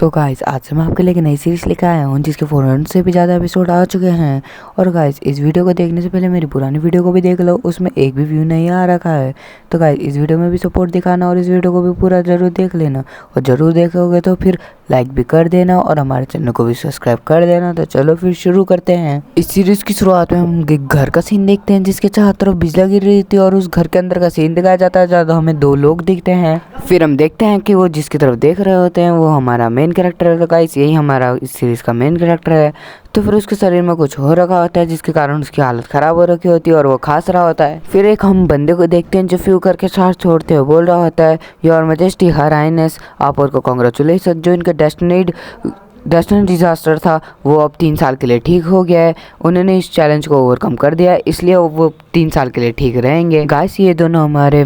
तो गाइस आज से मैं आपके लिए एक नई सीरीज लेकर आया हूँ जिसके 400 से भी ज़्यादा एपिसोड आ चुके हैं। और गाइस इस वीडियो को देखने से पहले मेरी पुरानी वीडियो को भी देख लो, उसमें एक भी व्यू नहीं आ रखा है। तो गाइस इस वीडियो में भी सपोर्ट दिखाना और इस वीडियो को भी पूरा ज़रूर देख लेना, और ज़रूर देखोगे तो फिर लाइक भी कर देना और हमारे चैनल को भी सब्सक्राइब कर देना। तो चलो फिर शुरू करते हैं। इस सीरीज की शुरुआत में हम एक घर का सीन देखते हैं जिसके चारों तरफ बिजली गिर रही थी, और उस घर के अंदर का सीन दिखाया जाता है जहाँ हमें दो लोग दिखते हैं। फिर हम देखते हैं कि वो जिसकी तरफ देख रहे होते हैं वो हमारा मेन कैरेक्टर है। गाइस यही हमारा इस सीरीज का मेन कैरेक्टर है। तो फिर उसके शरीर में कुछ हो रखा होता है जिसके कारण उसकी हालत खराब हो रखी होती है और वो खांस रहा होता है। फिर एक हम बंदे को देखते हैं जो फ्यू करके सांस छोड़ते हुए बोल रहा होता है, योर मैजेस्टी हर हाइनेस, आप और को कांग्रेचुलेशन, जो इनका डेस्टिनी डिजास्टर था वो अब 3 साल के लिए ठीक हो गया है। उन्होंने इस चैलेंज को ओवरकम कर दिया है, इसलिए वो 3 साल के लिए ठीक रहेंगे। गाइस ये दोनों हमारे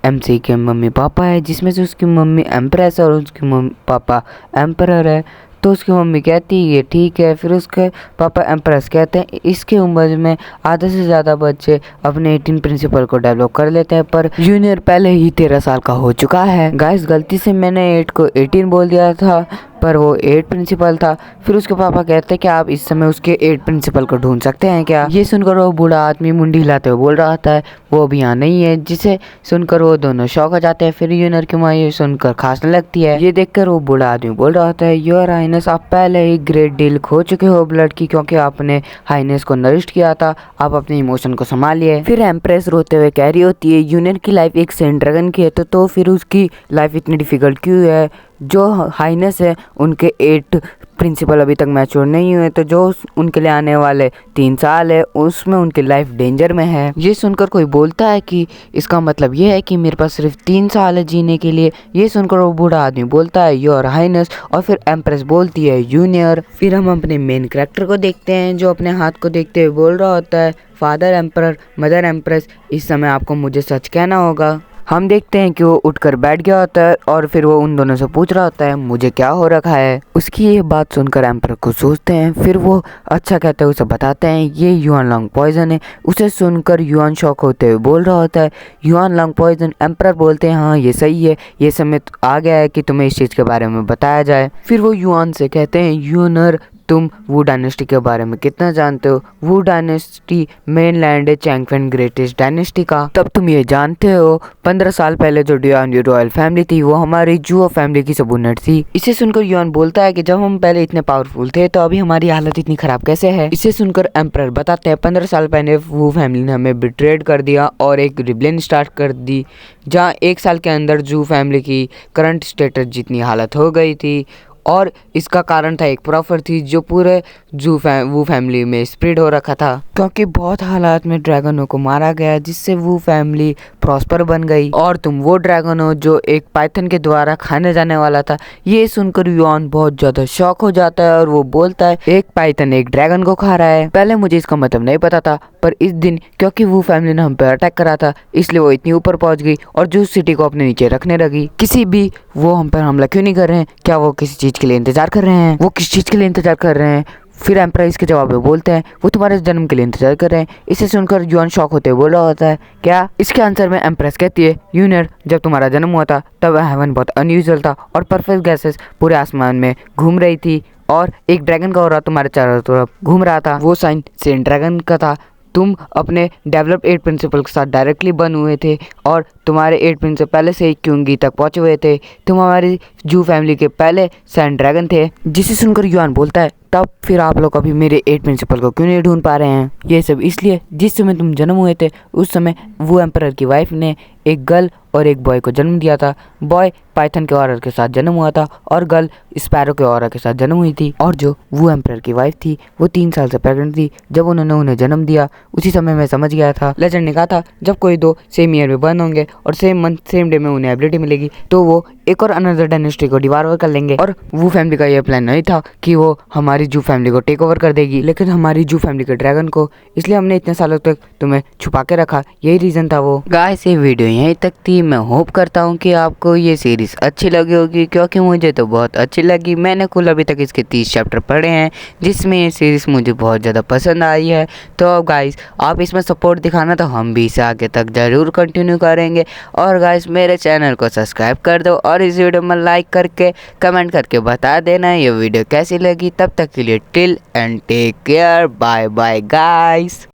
MC के मम्मी पापा है, जिसमें से उसकी मम्मी एम्प्रेस है और उसकी मम्मी पापा एम्परर है। तो उसकी मम्मी कहती है ये ठीक है, फिर उसके पापा एम्प्रेस कहते हैं इसके उम्र में आधे से ज़्यादा बच्चे अपने 18 प्रिंसिपल को डेवलप कर लेते हैं, पर जूनियर पहले ही 13 साल का हो चुका है। गाइस गलती से मैंने 8 को 18 बोल दिया था, पर वो 8 प्रिंसिपल था। फिर उसके पापा कहते हैं कि आप इस समय उसके 8 प्रिंसिपल को ढूंढ सकते हैं क्या। ये सुनकर वो बूढ़ा आदमी मुंडी हिलाते हुए बोल रहा था है वो अभी यहाँ नहीं है, जिसे सुनकर वो दोनों शौक हो जाते हैं। फिर यूनियर की माँ ये सुनकर खांसने लगती है। ये देखकर वो बूढ़ा आदमी बोल रहा था है, योर हाइनेस, आप पहले ही ग्रेट डील खो चुके हो ब्लड की, क्योंकि आपने हाइनेस को नरिश किया था। आप अपने इमोशन को संभालिए। फिर एम्प्रेस रोते हुए कह रही होती है यूनियर की लाइफ एक सेंट ड्रैगन की है, तो फिर उसकी लाइफ इतनी डिफिकल्ट क्यों है। जो हाइनेस है उनके 8 प्रिंसिपल अभी तक मैच्योर नहीं हुए, तो जो उनके लिए आने वाले 3 साल है उसमें उनकी लाइफ डेंजर में है। ये सुनकर कोई बोलता है कि इसका मतलब ये है कि मेरे पास सिर्फ 3 साल है जीने के लिए। ये सुनकर वो बूढ़ा आदमी बोलता है योर हाइनेस, और फिर एम्प्रेस बोलती है जूनियर। फिर हम अपने मेन कैरेक्टर को देखते हैं जो अपने हाथ को देखते हुए बोल रहा होता है, फादर एम्परर, मदर एम्प्रेस, इस समय आपको मुझे सच कहना होगा। हम देखते हैं कि वो उठकर बैठ गया होता है और फिर वो उन दोनों से पूछ रहा होता है मुझे क्या हो रखा है। उसकी ये बात सुनकर एम्पर को सोचते हैं। फिर वो अच्छा कहते हैं उसे बताते हैं ये युआन लॉन्ग पॉइजन है। उसे सुनकर युआन शॉक होते हुए बोल रहा होता है युआन लॉन्ग पॉइजन। एम्पर बोलते हैं हाँ ये सही है, ये समय आ गया है कि तुम्हें इस चीज़ के बारे में बताया जाए। फिर वो युआन से कहते हैं यूनर, तुम वू डायनेस्टी के बारे में कितना जानते हो। वू डायनेस्टी मेनलैंड है चैंगफेन ग्रेटेस्ट डायनेस्टी का। तब तुम ये जानते हो 15 साल पहले जो युआन रॉयल फैमिली थी वो हमारी जुओ फैमिली की सबूनेट थी। इसे सुनकर युआन बोलता है कि जब हम पहले इतने पावरफुल थे तो अभी हमारी हालत इतनी खराब कैसे है। इसे सुनकर एम्परर बताते हैं 15 साल पहले वू फैमिली ने हमें बिट्रेड कर दिया और एक रिबेलियन स्टार्ट कर दी, जहाँ 1 साल के अंदर जू फैमिली की करंट स्टेटस जितनी हालत हो गई थी। और इसका कारण था एक प्रॉपर्टी जो पूरे वू फैमिली में स्प्रेड हो रखा था, क्योंकि बहुत हालात में ड्रैगनों को मारा गया जिससे वू फैमिली प्रॉस्पर बन गई। और तुम वो ड्रैगन हो जो एक पाइथन के द्वारा खाने जाने वाला था। ये सुनकर युआन बहुत ज़्यादा शॉक हो जाता है और वो बोलता है एक पाइथन एक ड्रैगन को खा रहा है। पहले मुझे इसका मतलब नहीं पता था, पर इस दिन क्योंकि वू फैमिली ने हम पे अटैक करा था इसलिए वो इतनी ऊपर पहुंच गई और जूस सिटी को अपने नीचे रखने लगी। किसी भी वो हम पर हमला क्यों नहीं कर रहे हैं, क्या वो किसी चीज़ के लिए इंतजार कर रहे हैं, वो किस चीज़ के लिए इंतजार कर रहे हैं। फिर एम्परर इसके जवाब में बोलते हैं वो तुम्हारे जन्म के लिए इंतजार कर रहे हैं। इसे सुनकर युआन शॉक होते हुए बोल रहा होता है क्या। इसके आंसर में एम्प्रेस कहती है यूनियर, जब तुम्हारा जन्म हुआ था तब हेवन बहुत अनयूजुअल था और परफेक्ट गैसेस पूरे आसमान में घूम रही थी और एक ड्रैगन का ऑरा तुम्हारे चारों तरफ घूम रहा था। वो साइन सेंट ड्रैगन का था। तुम अपने डेवलप 8 प्रिंसिपल के साथ डायरेक्टली बन हुए थे और तुम्हारे 8 प्रिंसिपल पहले से ही क्यूंगी तक पहुंचे हुए थे। तुम हमारी जू फैमिली के पहले सैंड ड्रैगन थे। जिसे सुनकर युआन बोलता है तब फिर आप लोग अभी मेरे 8 प्रिंसिपल को क्यों नहीं ढूंढ पा रहे हैं। ये सब इसलिए जिस समय तुम जन्म हुए थे उस समय वो एम्परर की वाइफ ने एक गर्ल और एक बॉय को जन्म दिया था। बॉय पाइथन के ऑर्डर के साथ जन्म हुआ था और गर्ल स्पैरो के ऑर्डर के साथ जन्म हुई थी। और जो वो एम्परर की वाइफ थी वो 3 साल से प्रेग्नेंट थी जब उन्होंने उन्हें जन्म दिया। उसी समय मैं समझ गया था, लेजेंड ने कहा था जब कोई दो सेम ईयर में बर्न होंगे और सेम मंथ सेम डे में उन्हें एबिलिटी मिलेगी तो वो एक और अनदर डायनेस्टी को डिवार कर लेंगे। और वो फैमिली का ये प्लान नहीं था कि वो हमारी जू फैमिली को टेक ओवर कर देगी, लेकिन हमारी जू फैमिली के ड्रैगन को, इसलिए हमने इतने सालों तक तुम्हें छुपा के रखा। यही रीजन था वो। गाइस ये वीडियो यहीं तक थी। मैं होप करता हूँ कि आपको ये सीरीज अच्छी लगी होगी, क्योंकि मुझे तो बहुत अच्छी लगी। मैंने कुल अभी तक इसके 30 चैप्टर पढ़े हैं जिसमें ये सीरीज मुझे बहुत ज़्यादा पसंद आई है। तो गाइस आप इसमें सपोर्ट दिखाना तो हम भी इसे आगे तक ज़रूर कंटिन्यू करेंगे। और गाइस मेरे चैनल को सब्सक्राइब कर दो और और इस वीडियो में लाइक करके कमेंट करके बता देना ये वीडियो कैसी लगी। तब तक के लिए till end take care, bye bye guys.